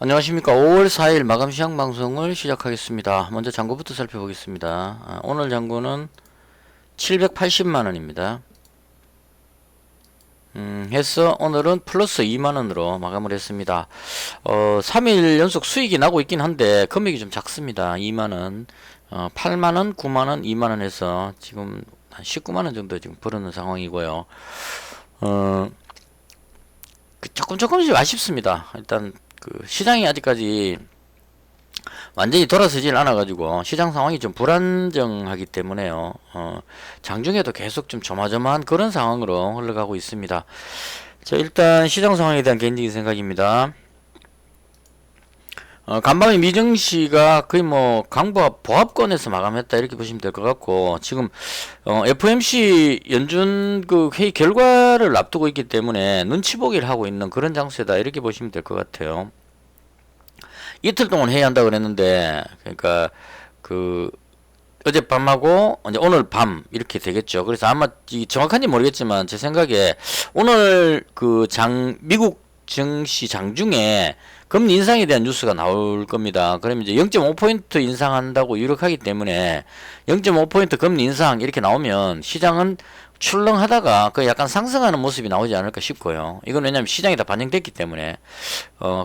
안녕하십니까. 5월 4일 마감 시황 방송을 시작하겠습니다. 먼저 잔고부터 살펴보겠습니다. 오늘 잔고는 780만원입니다. 해서 오늘은 플러스 2만원으로 마감을 했습니다. 3일 연속 수익이 나고 있긴 한데 금액이 좀 작습니다. 2만원, 8만원, 9만원, 2만원 해서 지금 한 19만원 정도 지금 벌어놓은 상황이고요. 조금씩 아쉽습니다. 일단 시장이 아직까지 완전히 돌아서질 않아가지고 시장 상황이 좀 불안정하기 때문에요. 장중에도 계속 좀 조마조마한 그런 상황으로 흘러가고 있습니다. 자, 일단 시장 상황에 대한 개인적인 생각입니다. 간밤에 미증시가 거의 뭐 강보합 보합권에서 마감했다 이렇게 보시면 될 것 같고, 지금 FOMC 연준 그 회의 결과를 앞두고 있기 때문에 눈치 보기를 하고 있는 그런 장세다 이렇게 보시면 될 것 같아요. 이틀 동안 회의한다 그랬는데, 그러니까 어젯밤하고 이제 오늘 밤 이렇게 되겠죠. 그래서 아마 정확한지 모르겠지만 제 생각에 오늘 미국 증시 장중에 금리 인상에 대한 뉴스가 나올 겁니다. 그러면 이제 0.5포인트 인상한다고 유력하기 때문에 0.5포인트 금리 인상 이렇게 나오면 시장은 출렁하다가 그 약간 상승하는 모습이 나오지 않을까 싶고요. 이건 왜냐면 시장이 다 반영됐기 때문에.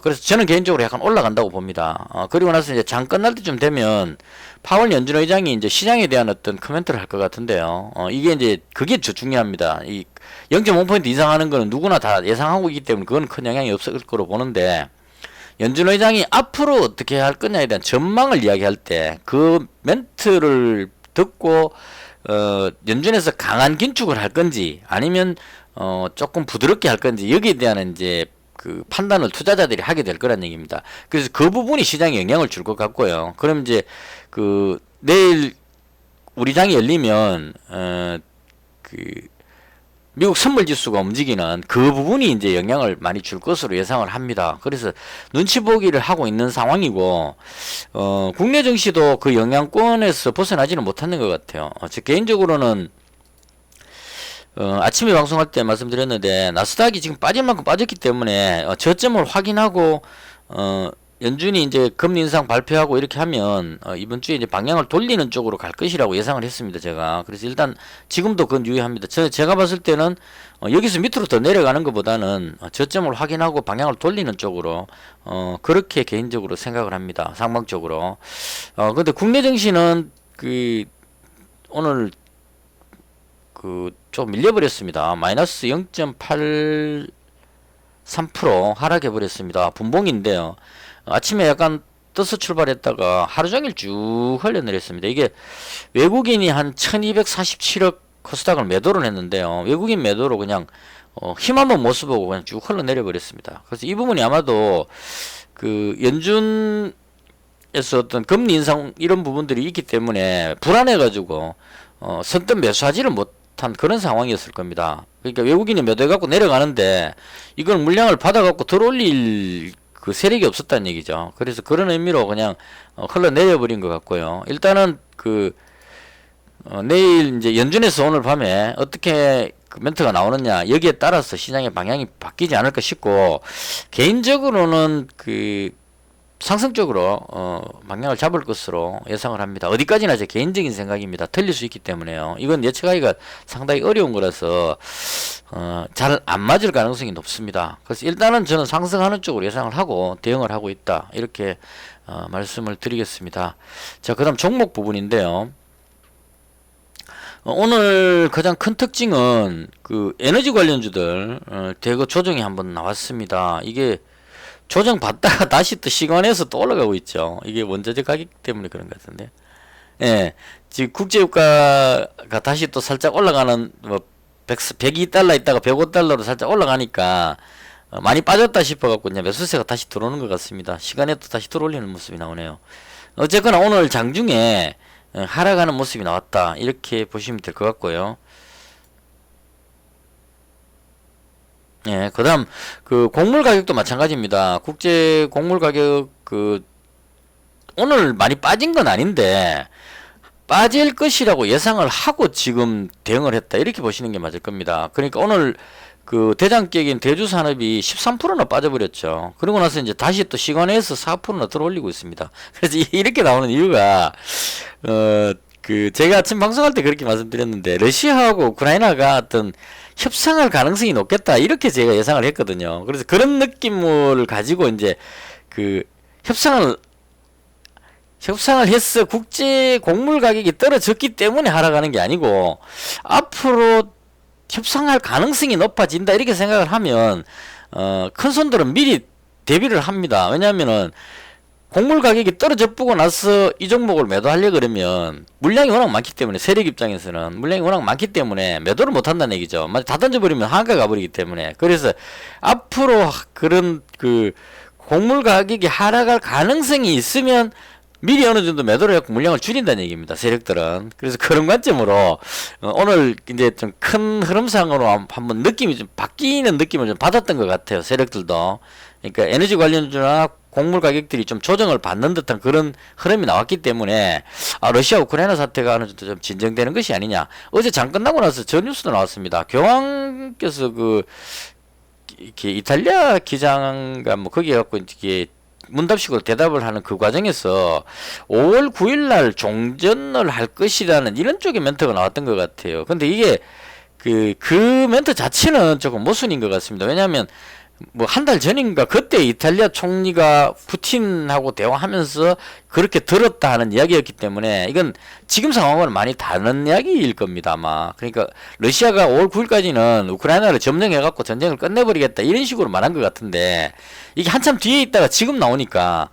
그래서 저는 개인적으로 약간 올라간다고 봅니다. 그리고 나서 이제 장 끝날 때쯤 되면 파월 연준 의장이 이제 시장에 대한 어떤 코멘트를 할 것 같은데요. 이게 이제 그게 중요합니다. 이 0.5포인트 인상하는 거는 누구나 다 예상하고 있기 때문에 그건 큰 영향이 없을 거로 보는데, 연준 의장이 앞으로 어떻게 할 거냐에 대한 전망을 이야기할 때 그 멘트를 듣고 연준에서 강한 긴축을 할 건지 아니면 조금 부드럽게 할 건지 여기에 대한 이제 그 판단을 투자자들이 하게 될 거란 얘기입니다. 그래서 그 부분이 시장에 영향을 줄 것 같고요. 그럼 이제 내일 우리 장이 열리면 미국 선물지수가 움직이는 그 부분이 이제 영향을 많이 줄 것으로 예상을 합니다. 그래서 눈치 보기를 하고 있는 상황이고, 국내 증시도 그 영향권에서 벗어나지는 못하는 것 같아요. 제 개인적으로는 아침에 방송할 때 말씀드렸는데 나스닥이 지금 빠질 만큼 빠졌기 때문에 저점을 확인하고 연준이 이제 금리 인상 발표하고 이렇게 하면 이번 주에 이제 방향을 돌리는 쪽으로 갈 것이라고 예상을 했습니다, 제가. 그래서 일단 지금도 그건 유의합니다. 제가 봤을 때는 여기서 밑으로 더 내려가는 것보다는 저점을 확인하고 방향을 돌리는 쪽으로 그렇게 개인적으로 생각을 합니다, 상방적으로. 근데 국내 증시는 오늘 좀 밀려버렸습니다. 마이너스 0.83% 하락해 버렸습니다. 분봉인데요. 아침에 약간 떠서 출발했다가 하루 종일 쭉 흘러내렸습니다. 이게 외국인이 한 1247억 코스닥을 매도를 했는데요. 외국인 매도로 그냥 힘 한번 못 써보고 그냥 쭉 흘러내려 버렸습니다. 그래서 이 부분이 아마도 연준에서 어떤 금리 인상 이런 부분들이 있기 때문에 불안해가지고 선뜻 매수하지를 못한 그런 상황이었을 겁니다. 그러니까 외국인이 매도해갖고 내려가는데 이걸 물량을 받아갖고 들어올릴 그 세력이 없었다는 얘기죠. 그래서 그런 의미로 그냥 흘러내려 버린 것 같고요. 일단은 내일 이제 연준에서 오늘 밤에 어떻게 멘트가 나오느냐 여기에 따라서 시장의 방향이 바뀌지 않을까 싶고, 개인적으로는 상승적으로 방향을 잡을 것으로 예상을 합니다. 어디까지나 제 개인적인 생각입니다. 틀릴 수 있기 때문에요. 이건 예측하기가 상당히 어려운 거라서 잘 안 맞을 가능성이 높습니다. 그래서 일단은 저는 상승하는 쪽으로 예상을 하고 대응을 하고 있다, 이렇게 말씀을 드리겠습니다. 자, 그 다음 종목 부분인데요. 오늘 가장 큰 특징은 에너지 관련주들 대거 조정이 한번 나왔습니다. 이게 조정 받다가 다시 또 시간에서 또 올라가고 있죠. 이게 원자재 가격 때문에 그런 것 같은데. 예. 지금 국제유가가 다시 또 살짝 올라가는, 102달러 있다가 105달러로 살짝 올라가니까, 많이 빠졌다 싶어갖고, 이제 매수세가 다시 들어오는 것 같습니다. 시간에 또 다시 들어올리는 모습이 나오네요. 어쨌거나 오늘 장중에 하락하는 모습이 나왔다, 이렇게 보시면 될 것 같고요. 예, 그 다음, 곡물 가격도 마찬가지입니다. 국제 곡물 가격, 오늘 많이 빠진 건 아닌데, 빠질 것이라고 예상을 하고 지금 대응을 했다, 이렇게 보시는 게 맞을 겁니다. 그러니까 오늘 그 대장격인 대주 산업이 13%나 빠져버렸죠. 그러고 나서 이제 다시 또 시간에서 4%나 들어올리고 있습니다. 그래서 이렇게 나오는 이유가 그 제가 아침 방송할 때 그렇게 말씀드렸는데 러시아하고 우크라이나가 어떤 협상할 가능성이 높겠다 이렇게 제가 예상을 했거든요. 그래서 그런 느낌을 가지고 이제 그 협상을 해서 국제 곡물 가격이 떨어졌기 때문에 하락하는 게 아니고 앞으로 협상할 가능성이 높아진다 이렇게 생각을 하면 큰 손들은 미리 대비를 합니다. 왜냐하면은 곡물 가격이 떨어져 보고 나서 이 종목을 매도하려 그러면 물량이 워낙 많기 때문에 세력 입장에서는 물량이 워낙 많기 때문에 매도를 못 한다는 얘기죠. 다 던져버리면 한가 가버리기 때문에. 그래서 앞으로 그런 그 곡물 가격이 하락할 가능성이 있으면 미리 어느 정도 매도를 해서 물량을 줄인다는 얘기입니다. 세력들은. 그래서 그런 관점으로 오늘 이제 좀 큰 흐름상으로 한번 느낌이 좀 바뀌는 느낌을 좀 받았던 것 같아요. 세력들도. 그러니까 에너지 관련주나 곡물 가격들이 좀 조정을 받는 듯한 그런 흐름이 나왔기 때문에 러시아 우크라이나 사태가 어느 정도 좀 진정되는 것이 아니냐. 어제 장 끝나고 나서 저 뉴스도 나왔습니다. 교황께서 이렇게 이탈리아 기장가 뭐 거기 갖고 이게 문답식으로 대답을 하는 그 과정에서 5월 9일 날 종전을 할 것이라는 이런 쪽의 멘트가 나왔던 것 같아요. 근데 이게 그 멘트 자체는 조금 모순인 것 같습니다. 왜냐하면 뭐 한 달 전인가 그때 이탈리아 총리가 푸틴하고 대화하면서 그렇게 들었다 하는 이야기였기 때문에 이건 지금 상황과는 많이 다른 이야기일 겁니다 아마. 그러니까 러시아가 5월 9일까지는 우크라이나를 점령해갖고 전쟁을 끝내버리겠다 이런 식으로 말한 것 같은데 이게 한참 뒤에 있다가 지금 나오니까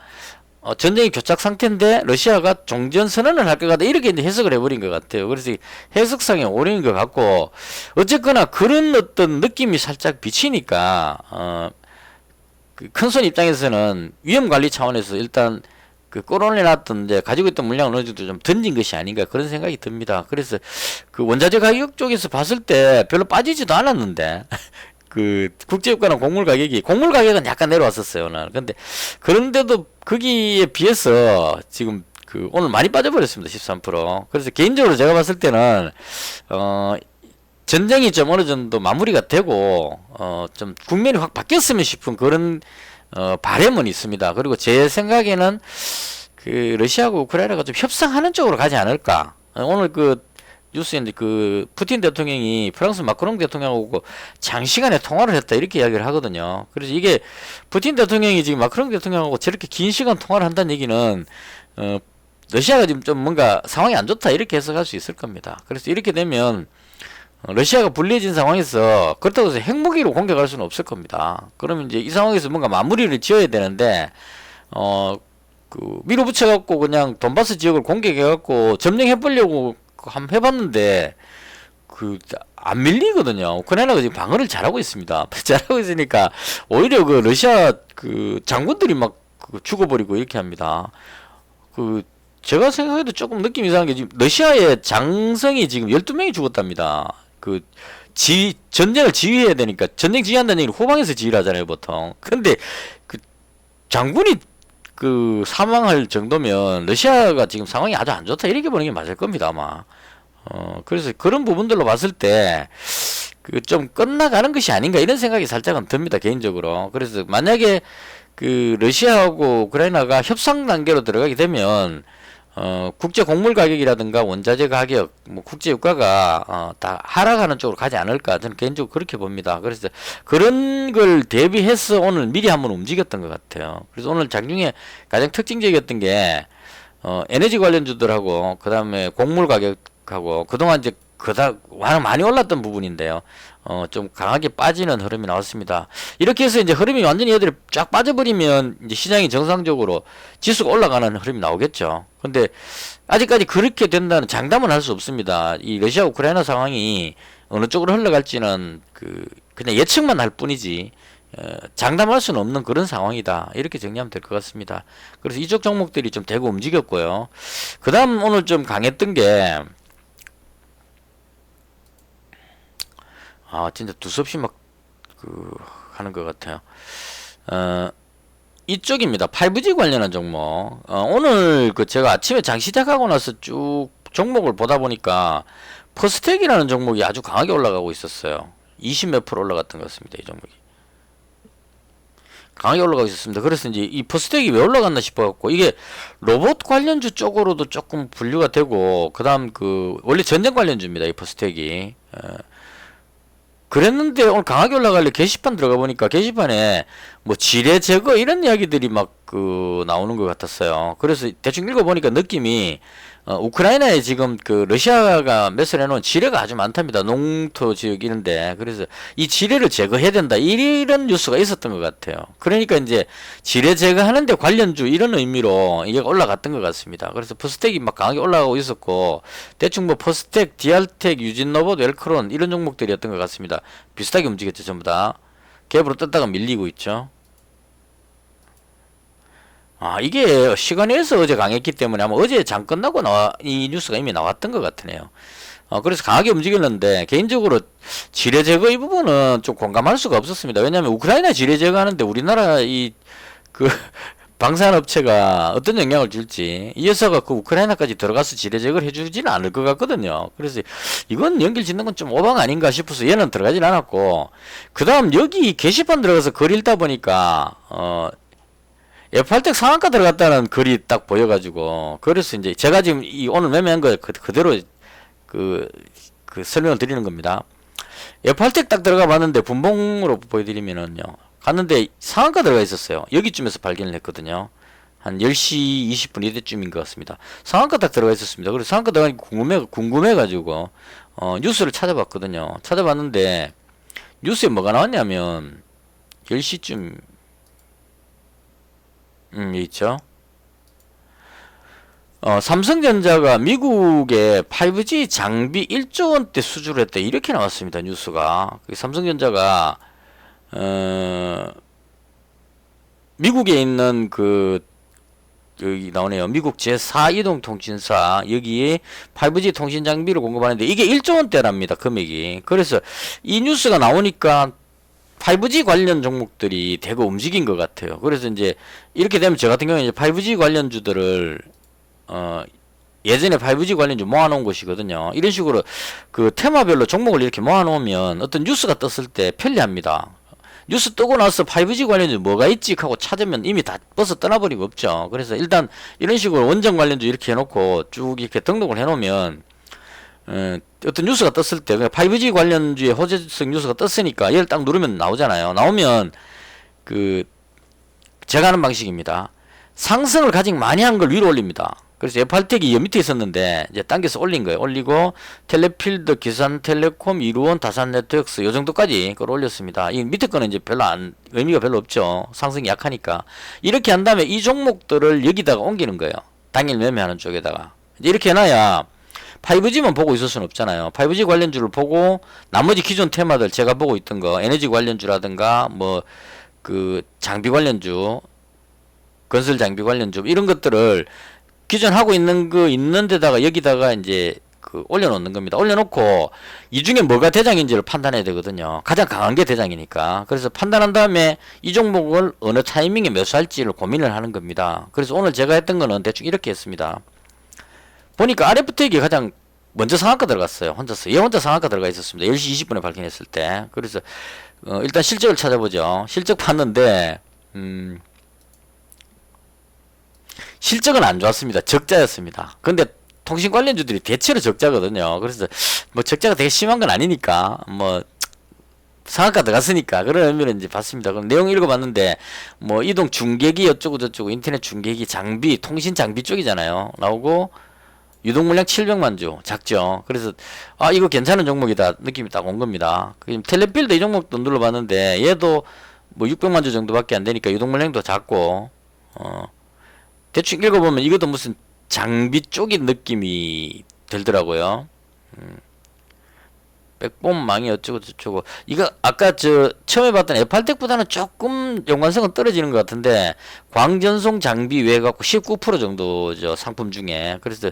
전쟁이 교착 상태인데 러시아가 종전 선언을 할 것 같다 이렇게 이제 해석을 해버린 것 같아요. 그래서 해석상의 오류인 것 같고 어쨌거나 그런 어떤 느낌이 살짝 비치니까 그 큰손 입장에서는 위험 관리 차원에서 일단 그 끌어올려놨던 이제 가지고 있던 물량을 어느 정도 좀 던진 것이 아닌가 그런 생각이 듭니다. 그래서 그 원자재 가격 쪽에서 봤을 때 별로 빠지지도 않았는데 그 국제유가나 곡물 가격은 약간 내려왔었어요 오늘. 근데 그런데도 거기에 비해서 지금 그 오늘 많이 빠져버렸습니다 13%. 그래서 개인적으로 제가 봤을 때는 전쟁이 좀 어느 정도 마무리가 되고 좀 국면이 확 바뀌었으면 싶은 그런 바람은 있습니다. 그리고 제 생각에는 그 러시아하고 우크라이나가 좀 협상하는 쪽으로 가지 않을까. 오늘 그 뉴스에 이제 그 푸틴 대통령이 프랑스 마크롱 대통령하고 장시간에 통화를 했다 이렇게 이야기를 하거든요. 그래서 이게 푸틴 대통령이 지금 마크롱 대통령하고 저렇게 긴 시간 통화를 한다는 얘기는 러시아가 지금 좀 뭔가 상황이 안 좋다 이렇게 해석할 수 있을 겁니다. 그래서 이렇게 되면 러시아가 불리해진 상황에서 그렇다고 해서 핵무기로 공격할 수는 없을 겁니다. 그러면 이제 이 상황에서 뭔가 마무리를 지어야 되는데 그 밀어붙여갖고 그냥 돈바스 지역을 공격해갖고 점령해보려고 한번 해봤는데 안 밀리거든요. 우크라이나가 지금 방어를 잘하고 있습니다. 잘하고 있으니까 오히려 그 러시아 그 장군들이 막 죽어버리고 이렇게 합니다. 제가 생각해도 조금 느낌 이상한 게 지금 러시아의 장성이 지금 12명이 죽었답니다. 전쟁을 지휘해야 되니까 전쟁 지휘한다는 얘기는 후방에서 지휘를 하잖아요 보통. 근데 그 장군이 사망할 정도면 러시아가 지금 상황이 아주 안 좋다 이렇게 보는 게 맞을 겁니다 아마. 그래서 그런 부분들로 봤을 때 좀 끝나가는 것이 아닌가 이런 생각이 살짝은 듭니다 개인적으로. 그래서 만약에 그 러시아하고 우크라이나가 협상 단계로 들어가게 되면 국제 곡물 가격이라든가 원자재 가격, 뭐 국제 유가가 다 하락하는 쪽으로 가지 않을까 저는 개인적으로 그렇게 봅니다. 그래서 그런 걸 대비해서 오늘 미리 한번 움직였던 것 같아요. 그래서 오늘 장중에 가장 특징적이었던 게 에너지 관련주들하고 그 다음에 곡물 가격하고 그동안 이제 많이 올랐던 부분인데요. 좀 강하게 빠지는 흐름이 나왔습니다. 이렇게 해서 이제 흐름이 완전히 얘들이 쫙 빠져버리면 이제 시장이 정상적으로 지수가 올라가는 흐름이 나오겠죠. 근데 아직까지 그렇게 된다는 장담은 할 수 없습니다. 이 러시아 우크라이나 상황이 어느 쪽으로 흘러갈지는 그냥 예측만 할 뿐이지 장담할 수는 없는 그런 상황이다. 이렇게 정리하면 될 것 같습니다. 그래서 이쪽 종목들이 좀 대거 움직였고요. 그 다음 오늘 좀 강했던 게 진짜 두서없이 막 하는 것 같아요. 이쪽입니다. 5G 관련한 종목. 오늘 제가 아침에 장 시작하고 나서 쭉 종목을 보다 보니까 퍼스텍이라는 종목이 아주 강하게 올라가고 있었어요. 20 몇 프로 올라갔던 것 같습니다. 이 종목이. 강하게 올라가고 있었습니다. 그래서 이제 이 퍼스텍이 왜 올라갔나 싶어갖고, 이게 로봇 관련주 쪽으로도 조금 분류가 되고, 그 다음 원래 전쟁 관련주입니다. 이 퍼스텍이. 그랬는데 오늘 강하게 올라가려 게시판 들어가 보니까 게시판에 뭐 지뢰 제거 이런 이야기들이 막 나오는 것 같았어요. 그래서 대충 읽어보니까 느낌이 우크라이나에 지금 러시아가 매설해놓은 지뢰가 아주 많답니다. 농토 지역 이런데. 그래서 이 지뢰를 제거해야 된다. 이런 뉴스가 있었던 것 같아요. 그러니까 이제 지뢰 제거하는데 관련주 이런 의미로 이게 올라갔던 것 같습니다. 그래서 퍼스텍이 막 강하게 올라가고 있었고, 대충 뭐 퍼스텍, 디알텍, 유진로봇, 웰크론 이런 종목들이었던 것 같습니다. 비슷하게 움직였죠, 전부 다. 갭으로 떴다가 밀리고 있죠. 이게 시간에서 어제 강했기 때문에 아마 어제 장 끝나고 이 뉴스가 이미 나왔던 것 같으네요. 그래서 강하게 움직였는데, 개인적으로 지뢰 제거 이 부분은 좀 공감할 수가 없었습니다. 왜냐하면 우크라이나 지뢰 제거하는데 우리나라 방산업체가 어떤 영향을 줄지, 이 회사가 우크라이나까지 들어가서 지뢰 제거를 해주지는 않을 것 같거든요. 그래서 이건 연결 짓는 건 좀 오방 아닌가 싶어서 얘는 들어가진 않았고, 그 다음 여기 게시판 들어가서 글 읽다 보니까 F8텍 상한가 들어갔다는 글이 딱 보여가지고, 그래서 이제 제가 지금 오늘 매매한 거 그대로 설명을 드리는 겁니다. F8텍 딱 들어가 봤는데 분봉으로 보여드리면은요, 갔는데 상한가 들어가 있었어요. 여기쯤에서 발견을 했거든요. 한 10시 20분 이때쯤인 것 같습니다. 상한가 딱 들어가 있었습니다. 그래서 상한가 들어가니 궁금해가지고 뉴스를 찾아봤거든요. 찾아봤는데 뉴스에 뭐가 나왔냐면 10시쯤 있죠. 삼성전자가 미국의 5G 장비 1조 원대 수주를 했다. 이렇게 나왔습니다. 뉴스가. 삼성전자가 미국에 있는 여기 나오네요. 미국 제4이동통신사 여기에 5G 통신 장비를 공급하는데 이게 1조 원대랍니다. 금액이. 그래서 이 뉴스가 나오니까 5G 관련 종목들이 대거 움직인 것 같아요. 그래서 이제 이렇게 되면 저 같은 경우에 이제 5G 관련주들을 예전에 5G 관련주 모아놓은 것이거든요. 이런 식으로 테마별로 종목을 이렇게 모아놓으면 어떤 뉴스가 떴을 때 편리합니다. 뉴스 뜨고 나서 5G 관련주 뭐가 있지 하고 찾으면 이미 다 버스 떠나버리고 없죠. 그래서 일단 이런 식으로 원전 관련주 이렇게 해놓고 쭉 이렇게 등록을 해놓으면 어떤 뉴스가 떴을 때 5G 관련주의 호재성 뉴스가 떴으니까 얘를 딱 누르면 나오잖아요. 나오면 제가 하는 방식입니다. 상승을 가장 많이 한 걸 위로 올립니다. 그래서 F8텍이 밑에 있었는데 이제 당겨서 올린 거예요. 올리고 텔레필드, 기산텔레콤, 이루원, 다산네트워크스 요 정도까지 그걸 올렸습니다. 이 밑에 거는 이제 의미가 별로 없죠. 상승이 약하니까. 이렇게 한 다음에 이 종목들을 여기다가 옮기는 거예요. 당일 매매하는 쪽에다가. 이렇게 해놔야 5G만 보고 있을 수는 없잖아요. 5G 관련주를 보고 나머지 기존 테마들 제가 보고 있던 거 에너지 관련주라든가 장비 관련주, 건설 장비 관련주 이런 것들을 기존 하고 있는 거 있는 데다가 여기다가 이제 올려놓는 겁니다. 올려놓고 이 중에 뭐가 대장인지를 판단해야 되거든요. 가장 강한 게 대장이니까. 그래서 판단한 다음에 이 종목을 어느 타이밍에 매수할지를 고민을 하는 겁니다. 그래서 오늘 제가 했던 거는 대충 이렇게 했습니다. 보니까 RF텍이 가장 먼저 상한가 들어갔어요. 혼자서. 얘 혼자 상한가 들어가 있었습니다. 10시 20분에 발견했을 때. 그래서 일단 실적을 찾아보죠. 실적 봤는데 실적은 안 좋았습니다. 적자였습니다. 근데 통신 관련주들이 대체로 적자거든요. 그래서 뭐 적자가 되게 심한 건 아니니까 상한가 들어갔으니까 그런 의미로 이제 봤습니다. 그럼 내용 읽어봤는데 이동 중계기 어쩌고 저쩌고 인터넷 중계기 장비 통신 장비 쪽이잖아요. 나오고 유동 물량 700만 주 작죠. 그래서 이거 괜찮은 종목이다 느낌이 딱 온 겁니다. 텔레필드 이 종목도 눌러봤는데 얘도 600만 주 정도밖에 안 되니까 유동 물량도 작고 대충 읽어보면 이것도 무슨 장비 쪽인 느낌이 들더라고요. 백본망이 어쩌고 저쩌고 이거 아까 처음에 봤던 F8텍보다는 조금 연관성은 떨어지는 것 같은데 광전송 장비 외에 갖고 19% 정도죠 상품 중에. 그래서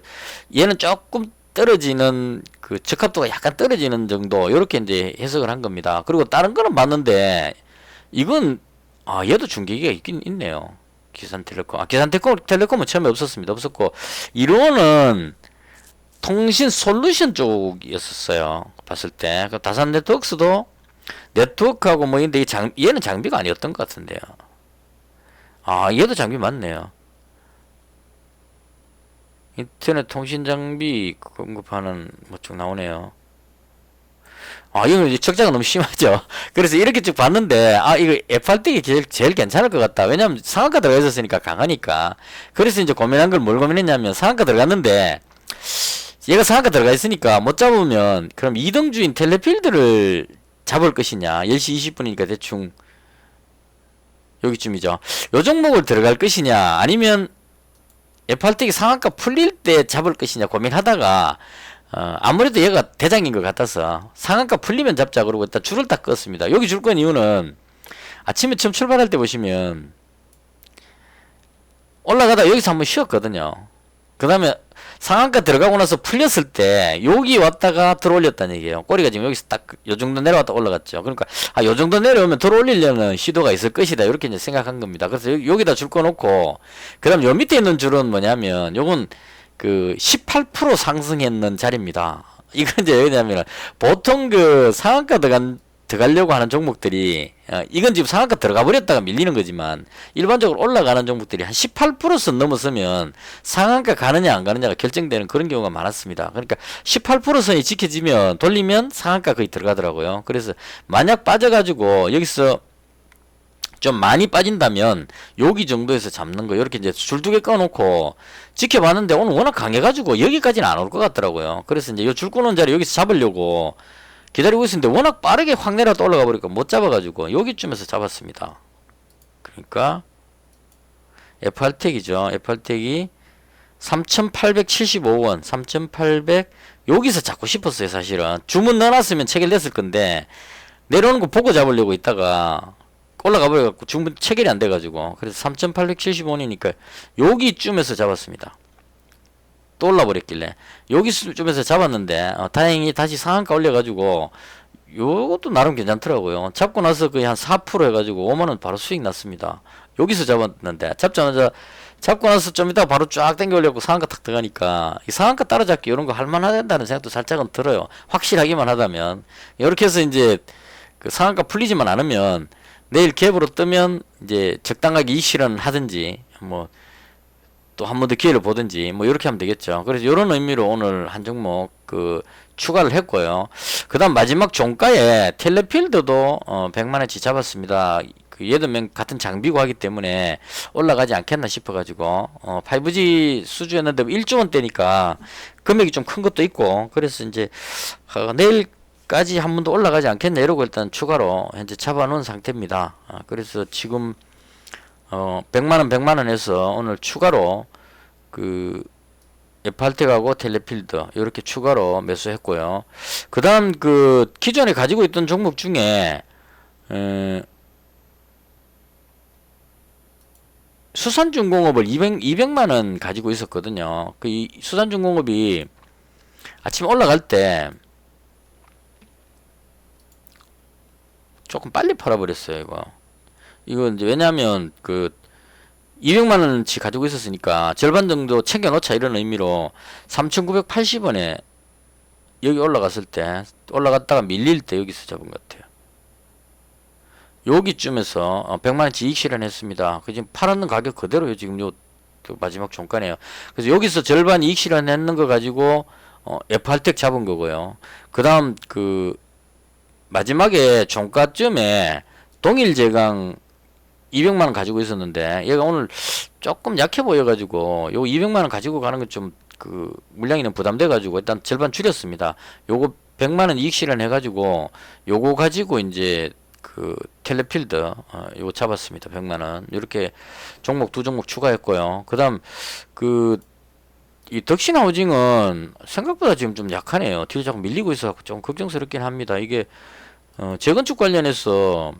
얘는 조금 떨어지는 적합도가 약간 떨어지는 정도 이렇게 이제 해석을 한 겁니다. 그리고 다른 거는 봤는데 이건 얘도 중계기가 있긴 있네요. 기산텔레콤 기산텔레콤은 처음에 없었고 이로는 통신 솔루션 쪽이었었어요. 봤을 때 다산네트워크스도 네트워크하고 뭐 있는데 얘는 장비가 아니었던 것 같은데요. 아, 얘도 장비 맞네요. 인터넷 통신 장비 공급하는 뭐 쭉 나오네요. 아, 이거 이제 적자가 너무 심하죠. 그래서 이렇게 쭉 봤는데, 아, 이거 FRT가 제일 괜찮을 것 같다. 왜냐면 상한가 들어가 있었으니까 강하니까. 그래서 이제 고민한 걸 뭘 고민했냐면, 상한가 들어갔는데, 얘가 상한가 들어가 있으니까 못 잡으면, 그럼 2등주인 텔레필드를 잡을 것이냐. 10시 20분이니까 대충 여기쯤이죠. 요 종목을 들어갈 것이냐, 아니면 FRT가 상한가 풀릴 때 잡을 것이냐 고민하다가, 아무래도 얘가 대장인 것 같아서 상한가 풀리면 잡자 그러고 일단 줄을 딱 껐습니다. 여기 줄 건 이유는 아침에 처음 출발할 때 보시면 올라가다 여기서 한번 쉬었거든요. 그 다음에 상한가 들어가고 나서 풀렸을 때 여기 왔다가 들어올렸다는 얘기예요. 꼬리가 지금 여기서 딱 요 정도 내려왔다 올라갔죠. 그러니까 요 정도 내려오면 들어올리려는 시도가 있을 것이다 이렇게 이제 생각한 겁니다. 그래서 여기다 줄 거 놓고 그 다음 요 밑에 있는 줄은 뭐냐면 요건 그 18% 상승했는 자리입니다. 이건 이제 왜냐면 보통 그 상한가 들어가려고 하는 종목들이 이건 지금 상한가 들어가 버렸다가 밀리는 거지만 일반적으로 올라가는 종목들이 한 18%선 넘었으면 상한가 가느냐 안 가느냐가 결정되는 그런 경우가 많았습니다. 그러니까 18%선이 지켜지면 돌리면 상한가 거의 들어가더라고요. 그래서 만약 빠져가지고 여기서 좀 많이 빠진다면 여기 정도에서 잡는 거 이렇게 이제 줄 두 개 꺼놓고 지켜봤는데 오늘 워낙 강해가지고 여기까지는 안 올 것 같더라고요. 그래서 이제 요 줄 꺼놓은 자리 여기서 잡으려고 기다리고 있었는데 워낙 빠르게 확 내려다 올라가 버리니까 못 잡아가지고 여기쯤에서 잡았습니다. 그러니까 FR택이죠. FR택이 3,875원 3,800 여기서 잡고 싶었어요. 사실은 주문 넣어놨으면 체결됐을 건데 내려오는 거 보고 잡으려고 있다가 올라가 버려갖고 주문 체결이 안 돼가지고 그래서 3,875원이니까 여기쯤에서 잡았습니다. 또 올라버렸길래 여기쯤에서 잡았는데 다행히 다시 상한가 올려가지고 요것도 나름 괜찮더라고요. 잡고 나서 거의 한 4% 해가지고 5만원 바로 수익 났습니다. 여기서 잡았는데 잡자마자 잡고 나서 좀 이따가 바로 쫙 당겨 올려고 상한가 탁 들어가니까 이 상한가 따라잡기 이런 거 할만하다는 생각도 살짝은 들어요. 확실하기만 하다면 이렇게 해서 이제 그 상한가 풀리지만 않으면 내일 갭으로 뜨면 이제 적당하게 이익실현 하든지 뭐 또 한 번 더 기회를 보든지 뭐 이렇게 하면 되겠죠. 그래서 이런 의미로 오늘 한 종목 그 추가를 했고요. 그 다음 마지막 종가에 텔레필드도 100만원치 잡았습니다. 그 얘도 같은 장비고 하기 때문에 올라가지 않겠나 싶어가지고 5G 수주였는데 1조 원대니까 금액이 좀 큰 것도 있고 그래서 이제 내일까지 한 번 더 올라가지 않겠나 이러고 일단 추가로 현재 잡아놓은 상태입니다. 그래서 지금 100만원 해서 오늘 추가로 그 FR택하고 텔레필드 이렇게 추가로 매수했고요. 그 다음 그 기존에 가지고 있던 종목 중에 수산중공업을 200만원 가지고 있었거든요. 그 수산중공업이 아침에 올라갈 때 조금 빨리 팔아버렸어요. 이거 이제 왜냐하면 그 200만원치 가지고 있었으니까 절반 정도 챙겨놓자 이런 의미로 3,980원에 여기 올라갔을 때 올라갔다가 밀릴 때 여기서 잡은 것 같아요. 여기쯤에서 100만원치 이익 실현했습니다. 그 지금 팔았는 가격 그대로요. 지금 요 마지막 종가네요. 그래서 여기서 절반 이익 실현했는 거 가지고 FR택 잡은 거고요. 그 다음 그 마지막에 종가쯤에 동일제강 200만원 가지고 있었는데 얘가 오늘 조금 약해 보여가지고 요 200만원 가지고 가는 건 좀 그 물량이는 부담돼가지고 일단 절반 줄였습니다. 요거 100만원 이익 실현 해가지고 요거 가지고 이제 그 텔레필드 요거 잡았습니다. 100만원 이렇게 종목 두 종목 추가했고요. 그 다음 그 이 덕신하우징은 생각보다 지금 좀 약하네요. 뒤로 자꾸 밀리고 있어서 좀 걱정스럽긴 합니다. 이게 재건축 관련해서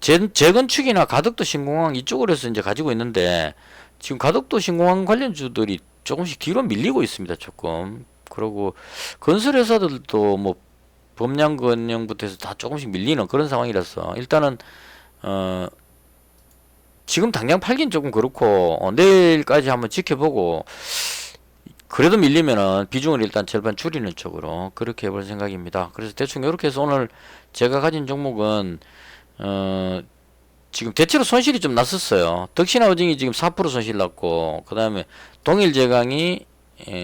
재건축이나 가덕도 신공항 이쪽으로 해서 이제 가지고 있는데 지금 가덕도 신공항 관련주들이 조금씩 뒤로 밀리고 있습니다. 조금. 그리고 건설회사들도 뭐 범량건영부터 해서 다 조금씩 밀리는 그런 상황이라서 일단은 지금 당장 팔긴 조금 그렇고 내일까지 한번 지켜보고 그래도 밀리면은 비중을 일단 절반 줄이는 쪽으로 그렇게 해볼 생각입니다. 그래서 대충 이렇게 해서 오늘 제가 가진 종목은 어 지금 대체로 손실이 좀 났었어요. 덕신하우징이 지금 4% 손실 났고, 그 다음에 동일제강이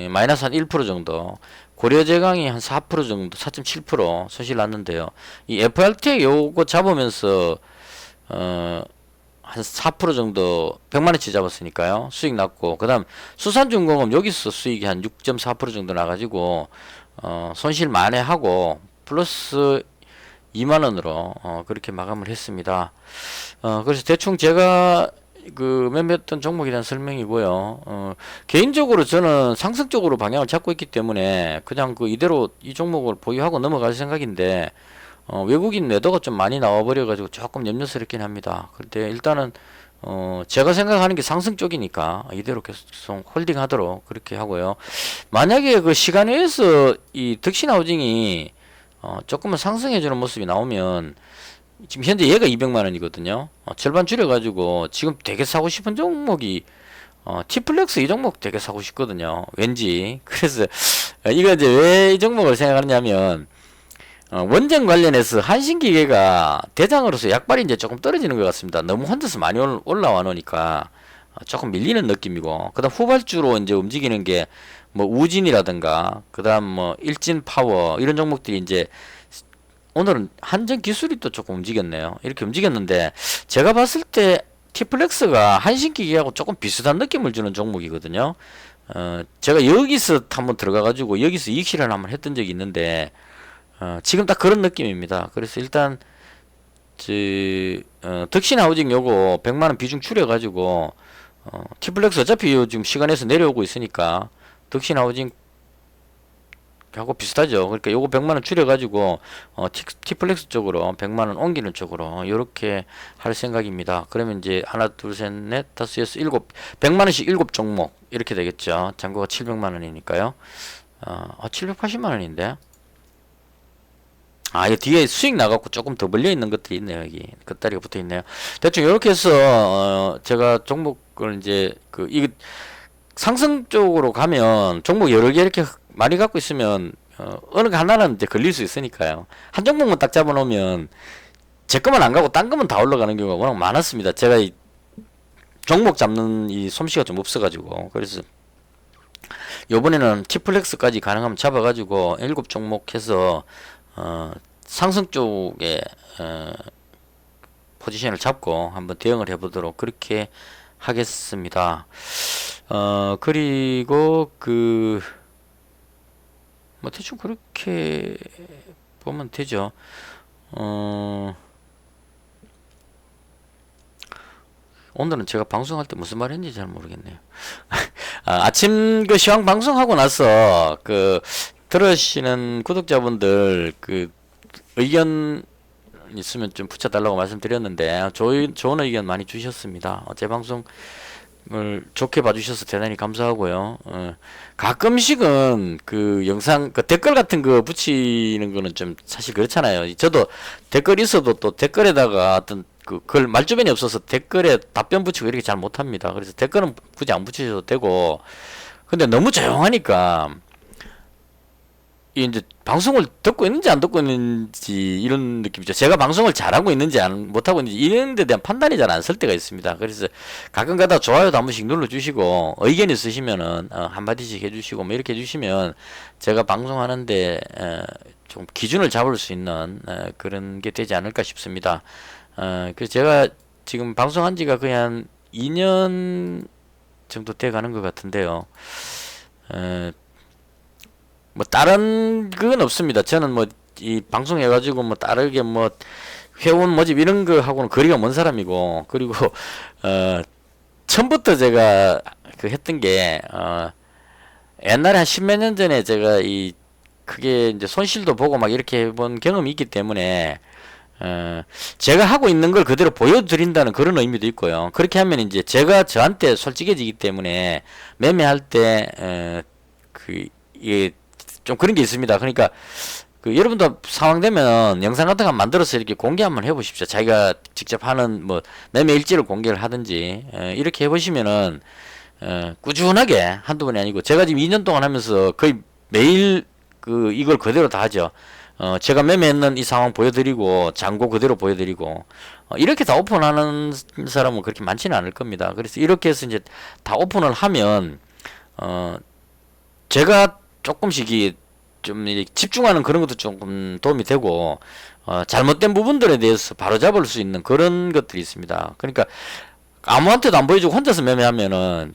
마이너스 한 1% 정도, 고려제강이 한 4% 정도, 4.7% 손실 났는데요. 이 FRT 요거 잡으면서 한 4% 정도 100만원치 잡았으니까요. 수익 났고, 그 다음 수산중공업 여기서 수익이 한 6.4% 정도 나가지고 손실 만회하고 플러스 2만원으로 그렇게 마감을 했습니다. 그래서 대충 제가 그 매매했던 종목에 대한 설명이고요. 개인적으로 저는 상승 쪽으로 방향을 잡고 있기 때문에 그냥 그 이대로 이 종목을 보유하고 넘어갈 생각인데 외국인 매도가 좀 많이 나와버려 가지고 조금 염려스럽긴 합니다. 근데 일단은 제가 생각하는 게 상승 쪽이니까 이대로 계속 홀딩 하도록 그렇게 하고요. 만약에 그 시간 외에서 이 덕신하우징이 조금은 상승해주는 모습이 나오면 지금 현재 얘가 200만원이거든요. 절반 줄여가지고 지금 되게 사고 싶은 종목이 티플렉스 이 종목 되게 사고 싶거든요. 왠지. 그래서 이거 이제 왜 이 종목을 생각하느냐면 원전 관련해서 한신기계가 대장으로서 약발이 이제 조금 떨어지는 것 같습니다. 너무 혼자서 많이 올라와 놓으니까 조금 밀리는 느낌이고, 그 다음 후발주로 이제 움직이는 게 뭐 우진이라든가 그 다음 뭐 일진파워 이런 종목들이 이제 오늘은 한전기술이 또 조금 움직였네요. 이렇게 움직였는데 제가 봤을 때 티플렉스가 한신기계하고 조금 비슷한 느낌을 주는 종목이거든요. 제가 여기서 한번 들어가 가지고 여기서 이익 실현을 한번 했던 적이 있는데 지금 딱 그런 느낌입니다. 그래서 일단 덕신하우징 요거 100만원 비중 줄여 가지고 티플렉스 어차피 지금 시간에서 내려오고 있으니까 덕신하우징 하고 비슷하죠. 그러니까 요거 100만원 줄여가지고 티플렉스 쪽으로 100만원 옮기는 쪽으로 요렇게 할 생각입니다. 그러면 이제 하나 둘셋넷 다섯 여섯 일곱 100만원씩 7종목 이렇게 되겠죠. 잔고가 700만원이니까요. 780만원인데 이 뒤에 수익 나갖고 조금 더 벌려 있는 것들이 있네요. 여기 겉다리가 붙어 있네요. 대충 이렇게 해서 제가 종목을 이제 이거 상승 쪽으로 가면 종목 여러 개 이렇게 많이 갖고 있으면 어느 하나는 이제 걸릴 수 있으니까요. 한 종목만 딱 잡아놓으면 제 것만 안 가고 딴 것만 다 올라가는 경우가 워낙 많았습니다. 제가 이 종목 잡는 이 솜씨가 좀 없어가지고. 그래서 요번에는 티플렉스까지 가능하면 잡아가지고 7종목 해서 상승 쪽에 포지션을 잡고 한번 대응을 해보도록 그렇게 하겠습니다. 그리고 뭐 대충 그렇게 보면 되죠. 오늘은 제가 방송할 때 무슨 말 했는지 잘 모르겠네요. 아침 그 시황 방송하고 나서 들으시는 구독자분들 의견 있으면 좀 붙여달라고 말씀드렸는데 좋은 의견 많이 주셨습니다. 제 방송을 좋게 봐주셔서 대단히 감사하고요. 가끔씩은 영상 댓글 같은 거 붙이는 거는 좀 사실 그렇잖아요. 저도 댓글 있어도 또 댓글에다가 어떤 글 말주변이 없어서 댓글에 답변 붙이고 이렇게 잘 못합니다. 그래서 댓글은 굳이 안 붙이셔도 되고, 근데 너무 조용하니까 이제 방송을 듣고 있는지 안 듣고 있는지 이런 느낌이죠. 제가 방송을 잘하고 있는지 못하고 있는지 이런 데 대한 판단이 잘 안 설 때가 있습니다. 그래서 가끔 가다 좋아요도 한 번씩 눌러주시고 의견 있으시면은 한마디씩 해주시고 뭐 이렇게 해주시면 제가 방송하는데 좀 기준을 잡을 수 있는 그런 게 되지 않을까 싶습니다. 그래서 제가 지금 방송한 지가 거의 한 2년 정도 돼 가는 것 같은데요. 뭐 다른 그건 없습니다. 저는 뭐 이 방송해가지고 뭐 다르게 뭐 회원 모집 이런 거 하고는 거리가 먼 사람이고, 그리고 처음부터 제가 했던 게 옛날에 한 십몇 년 전에 제가 크게 이제 손실도 보고 막 이렇게 해본 경험이 있기 때문에 제가 하고 있는 걸 그대로 보여드린다는 그런 의미도 있고요. 그렇게 하면 이제 제가 저한테 솔직해지기 때문에 매매할 때 이게 좀 그런 게 있습니다. 그러니까 여러분도 상황 되면 영상 같은 거 만들어서 이렇게 공개 한번 해보십시오. 자기가 직접 하는 뭐 매매 일지를 공개를 하든지 이렇게 해보시면은 꾸준하게 한두 번이 아니고 제가 지금 2년 동안 하면서 거의 매일 이걸 그대로 다 하죠. 제가 매매했는 이 상황 보여드리고 잔고 그대로 보여드리고 이렇게 다 오픈하는 사람은 그렇게 많지는 않을 겁니다. 그래서 이렇게 해서 이제 다 오픈을 하면 제가 조금씩 좀 집중하는 그런 것도 조금 도움이 되고 잘못된 부분들에 대해서 바로잡을 수 있는 그런 것들이 있습니다. 그러니까 아무한테도 안 보여주고 혼자서 매매하면은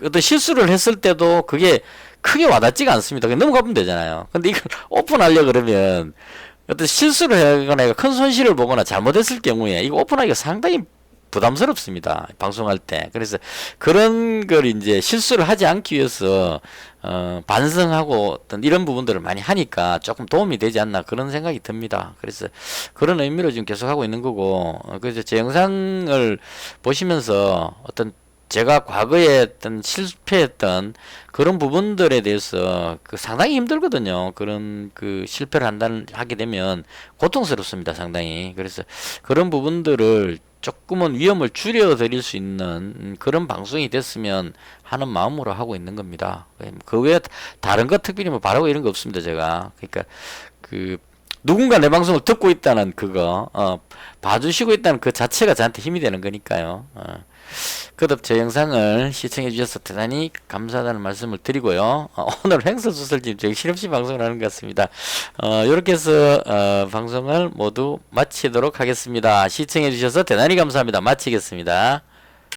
어떤 실수를 했을 때도 그게 크게 와닿지가 않습니다. 그냥 넘어가면 되잖아요. 근데 이걸 오픈하려 그러면 어떤 실수를 하거나 큰 손실을 보거나 잘못했을 경우에 이거 오픈하기가 상당히 부담스럽습니다. 방송할 때. 그래서 그런 걸 이제 실수를 하지 않기 위해서 반성하고 어떤 이런 부분들을 많이 하니까 조금 도움이 되지 않나 그런 생각이 듭니다. 그래서 그런 의미로 지금 계속 하고 있는 거고 그래서 제 영상을 보시면서 어떤 제가 과거에 어떤 실패했던 그런 부분들에 대해서 상당히 힘들거든요. 그런 실패를 하게 되면 고통스럽습니다. 상당히. 그래서 그런 부분들을 조금은 위험을 줄여드릴 수 있는 그런 방송이 됐으면 하는 마음으로 하고 있는 겁니다. 그 외에 다른 거 특별히 뭐 바라고 이런 거 없습니다. 제가. 그러니까 누군가 내 방송을 듣고 있다는 봐주시고 있다는 그 자체가 저한테 힘이 되는 거니까요. 그덕 제 영상을 시청해 주셔서 대단히 감사하다는 말씀을 드리고요. 오늘 횡설수설 저희 실없이 방송을 하는 것 같습니다. 이렇게 해서 방송을 모두 마치도록 하겠습니다. 시청해 주셔서 대단히 감사합니다. 마치겠습니다.